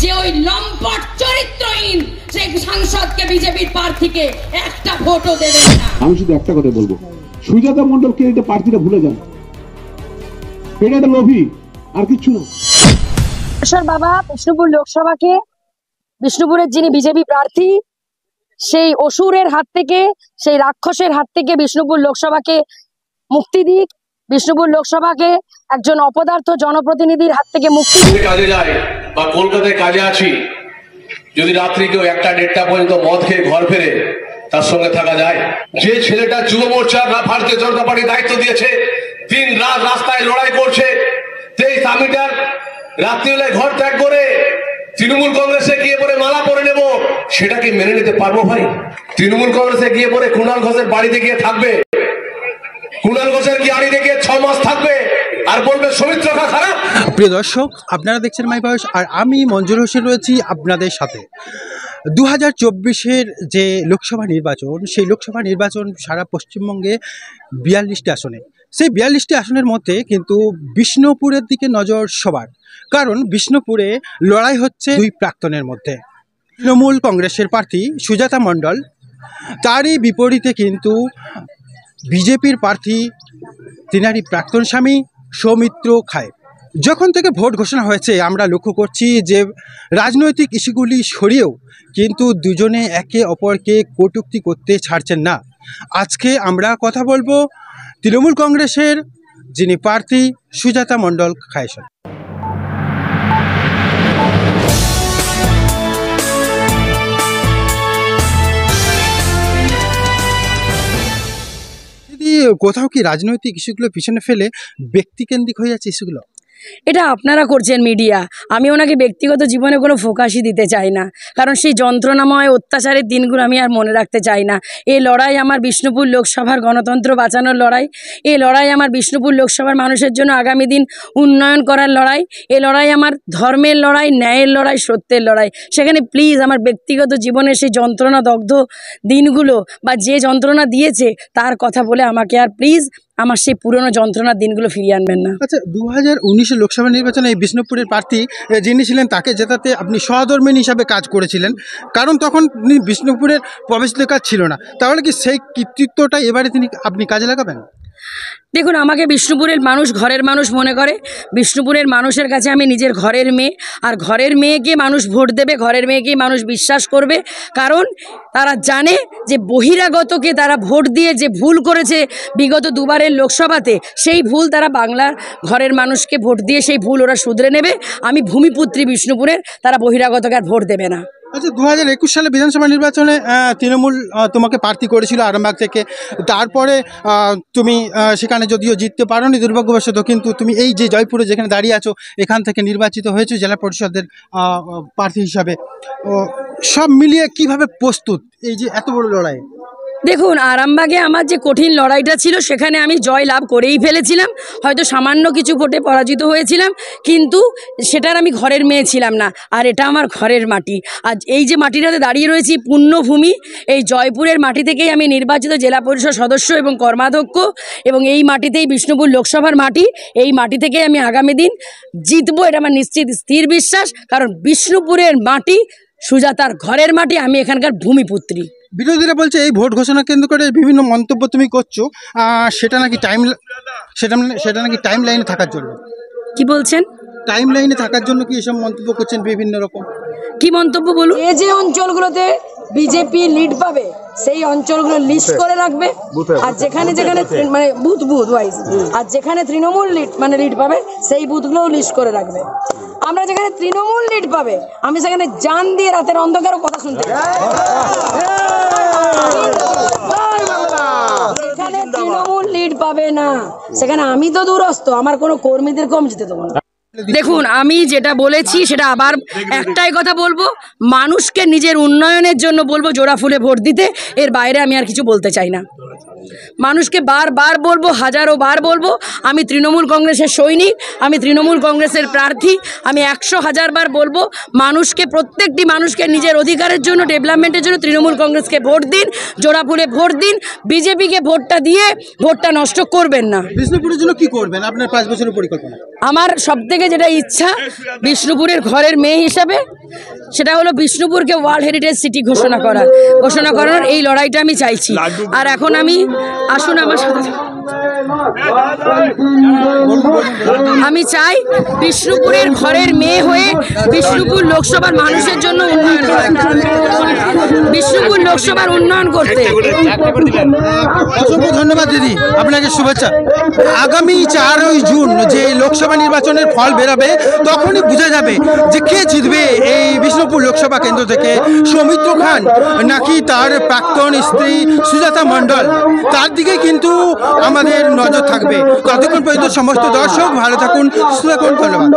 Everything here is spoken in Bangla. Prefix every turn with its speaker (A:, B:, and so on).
A: যে ওই লম্পট চরিত্রহীন সেই সাংসদকে বিজেপির প্রার্থীকে একটা ভোটও দেবেন না।
B: আমি শুধু একটা কথা বলবো, সুজাতা মণ্ডলকে এটা প্রার্থীরা ভুলে যান, এটা একটা লোভী, আর কিছু না।
C: বাবা বিষ্ণুপুর লোকসভাকে, বিষ্ণুপুরের যিনি বিজেপি প্রার্থী, সেই অসুরের হাত থেকে, সেই রাক্ষসের হাত থেকে বিষ্ণুপুর লোকসভাকে মুক্তি দিক। বিষ্ণুপুর লোকসভাকে একজন অপদার্থ জনপ্রতিনিধির হাত থেকে মুক্তি দিক।
D: কাজে যায় বা কলকাতায় কাজে আছি, যদি রাত্রি কেউ 1টা-1.5টা পর্যন্ত মদ খেয়ে ঘর ফেরে, তার সঙ্গে থাকা যায়? যে ছেলেটা যুব মোর্চা না ভারতীয় জনতা পার্টি দায়িত্ব দিয়েছে, দিন রাত রাস্তায় লড়াই করছে, 23 মিটার রাত্রিবেলায় ঘর ত্যাগ করে তৃণমূল কংগ্রেসে গিয়ে পরে মালা পরে নেব, সেটা কি মেনে নিতে পারবো ভাই? তৃণমূল কংগ্রেসে গিয়ে পরে কুণাল ঘোষের বাড়িতে গিয়ে থাকবে, কুণাল ঘোষের কি বাড়িতে গিয়ে 6 মাস থাকবে আর বলবে সৌমিত্রকা খারাপ?
E: প্রিয় দর্শক, আপনারা দেখছেন মাই ভয়েস, আর আমি মঞ্জুর হোসেন রয়েছি আপনাদের সাথে। 2024-এর যে লোকসভা নির্বাচন, সেই লোকসভা নির্বাচন সারা পশ্চিমবঙ্গে 42টি আসনে। সেই 42টি আসনের মধ্যে কিন্তু বিষ্ণুপুরের দিকে নজর সবার, কারণ বিষ্ণুপুরে লড়াই হচ্ছে দুই প্রাক্তনের মধ্যে। তৃণমূল কংগ্রেসের প্রার্থী সুজাতা মণ্ডল, তারই বিপরীতে কিন্তু বিজেপির প্রার্থী তিনারই প্রাক্তন স্বামী সৌমিত্র খায়। যখন থেকে ভোট ঘোষণা হয়েছে আমরা লক্ষ্য করছি যে রাজনৈতিক ইস্যুগুলি সরিয়েও কিন্তু দুজনে একে অপরকে কটূক্তি করতে ছাড়ছেন না। আজকে আমরা কথা বলবো তৃণমূল কংগ্রেসের যিনি প্রার্থী সুজাতা মণ্ডল খায়ের সাথে। কোথাও কি রাজনৈতিক ইস্যুগুলো পিছনে ফেলে ব্যক্তিকেন্দ্রিক হয়ে যাচ্ছে ইস্যুগুলো?
C: এটা আপনারা করছেন মিডিয়া। আমি ওনাকে ব্যক্তিগত জীবনে কোনো ফোকাসই দিতে চাই না, কারণ সেই যন্ত্রণাময় অত্যাচারের দিনগুলো আমি আর মনে রাখতে চাই না। এই লড়াই আমার বিষ্ণুপুর লোকসভার গণতন্ত্র বাঁচানোর লড়াই, এই লড়াই আমার বিষ্ণুপুর লোকসভার মানুষের জন্য আগামী দিন উন্নয়ন করার লড়াই, এই লড়াই আমার ধর্মের লড়াই, ন্যায়ের লড়াই, সত্যের লড়াই। সেখানে প্লিজ আমার ব্যক্তিগত জীবনের সেই যন্ত্রণা দগ্ধ দিনগুলো বা যে যন্ত্রণা দিয়েছে তার কথা বলে আমাকে আর প্লিজ আমার সেই পুরনো যন্ত্রণার দিনগুলো ফিরিয়ে আনবেন না।
E: আচ্ছা, 2019-এর লোকসভা নির্বাচনে এই বিষ্ণুপুরের প্রার্থী যিনি ছিলেন তাকে জেতাতে আপনি সহধর্মিণী হিসাবে কাজ করেছিলেন, কারণ তখন বিষ্ণুপুরের প্রবেশাধিকার ছিল না। তাহলে কি সেই কৃতিত্বটা এবারে আপনি কাজে লাগাবেন?
C: দেখুন, আমাকে বিষ্ণুপুরের মানুষ ঘরের মানুষ মনে করে। বিষ্ণুপুরের মানুষের কাছে আমি নিজের ঘরের মেয়ে, আর ঘরের মেয়েকে মানুষ ভোট দেবে, ঘরের মেয়েকেই মানুষ বিশ্বাস করবে, কারণ তারা জানে যে বহিরাগতকে তারা ভোট দিয়ে যে ভুল করেছে বিগত দুবারের লোকসভাতে, সেই ভুল তারা বাংলার ঘরের মানুষকে ভোট দিয়ে সেই ভুল ওরা শুধরে নেবে। আমি ভূমিপুত্রী বিষ্ণুপুরের, তারা বহিরাগতকে আর ভোট দেবে না।
E: আচ্ছা, 2021 সালে বিধানসভা নির্বাচনে তৃণমূল তোমাকে প্রার্থী করেছিল আরামবাগ থেকে, তারপরে তুমি সেখানে যদিও জিততে পারোনি দুর্ভাগ্যবশত, কিন্তু তুমি এই যে জয়পুরে যেখানে দাঁড়িয়ে আছো এখান থেকে নির্বাচিত হয়েছো জেলা পরিষদের প্রার্থী হিসাবে। সব মিলিয়ে কিভাবে প্রস্তুত এই যে এত বড় লড়াই?
C: দেখুন, আরামবাগে আমার যে কঠিন লড়াইটা ছিল সেখানে আমি জয় লাভ করেই ফেলেছিলাম, হয়তো সামান্য কিছু ভোটে পরাজিত হয়েছিলাম, কিন্তু সেটার আমি ঘরের মেয়ে ছিলাম না, আর এটা আমার ঘরের মাটি। আজ এই যে মাটিটাতে দাঁড়িয়ে রয়েছি পুণ্যভূমি, এই জয়পুরের মাটি থেকেই আমি নির্বাচিত জেলা পরিষদ সদস্য এবং কর্মাধ্যক্ষ, এবং এই মাটিতেই বিষ্ণুপুর লোকসভার মাটি, এই মাটি থেকেই আমি আগামী দিন জিতবো, এটা আমার নিশ্চিত স্থির বিশ্বাস, কারণ বিষ্ণুপুরের মাটি সুজাতার ঘরের মাটি, আমি এখানকার ভূমিপুত্রী।
E: বিরোধীরা বলছে এই ভোট ঘোষণা কেন্দ্র করে বিভিন্ন মন্তব্য তুমি করছো, সেটা নাকি টাইম লাইনে থাকার জন্য।
C: কি বলছেন?
E: টাইম লাইনে থাকার জন্য কি এসব মন্তব্য করছেন বিভিন্ন রকম?
C: কি মন্তব্য বলুন? যে অঞ্চলগুলোতে বিজেপি লিড পাবে সেই অঞ্চলগুলো লিস্ট করে রাখবে, আর যেখানে যেখানে মানে বুথ ওয়াইজ, আর যেখানে তৃণমূল লিড পাবে সেই বুথগুলোও লিস্ট করে রাখবে। আমরা যেখানে তৃণমূল লিড পাবে আমি সেখানে জান দিয়ে রাতের অন্ধকারও কথা শুনতে, যেখানে তৃণমূল লিড পাবে না সেখানে আমি তো দূরস্থ, আমার কোনো কর্মীদের কম যেতে দেবো না। দেখুন, আমি যেটা বলেছি সেটা আবার একটাই কথা বলবো, মানুষকে নিজের উন্নয়নের জন্য বলবো জোড়া ফুলে ভোট দিতে, এর বাইরে আমি আর কিছু বলতে চাই না। মানুষকে বারবার বলবো, হাজারো বার বলবো, আমি তৃণমূল কংগ্রেসের সৈনিক, আমি তৃণমূল কংগ্রেসের প্রার্থী, আমি 100,000 বার বলবো মানুষকে, প্রত্যেকটি মানুষকে নিজের অধিকারের জন্য, ডেভেলপমেন্টের জন্য তৃণমূল কংগ্রেসকে ভোট দিন, জোড়া ফুলে ভোট দিন, বিজেপিকে ভোটটা দিয়ে ভোটটা নষ্ট করবেন না।
E: বিষ্ণুপুরের জন্য কি করবেন আপনার 5 বছরের পরিকল্পনা?
C: আমার সবথেকে যেটা ইচ্ছা, বিষ্ণুপুরের ঘরের মেয়ে হিসাবে সেটা হলো বিষ্ণুপুরকে ওয়ার্ল্ড হেরিটেজ সিটি ঘোষণা করার এই লড়াইটা আমি চাইছি। আর এখন আমি আসুন আমার সাথে, আমি চাই বিষ্ণুপুরের ঘরের মেয়ে হয়ে বিষ্ণুপুর লোকসভার মানুষের জন্য উন্নয়ন করা, বিষ্ণুপুর লোকসভার উন্নয়ন করতে।
E: অসংখ্য ধন্যবাদ দিদি, আপনাকে শুভেচ্ছা। আগামী 4ই জুন যে লোকসভা নির্বাচনের ফল বেরোবে তখনই বোঝা যাবে যে কে জিতবে এই বিষ্ণুপুর লোকসভা কেন্দ্র থেকে, সৌমিত্র খান নাকি তার প্রাক্তন স্ত্রী সুজাতা মণ্ডল, তার দিকে কিন্তু আমাদের নজর থাকবে। ততক্ষণ পর্যন্ত সমস্ত দর্শক ভালো থাকুন, সুস্থ থাকুন, ধন্যবাদ।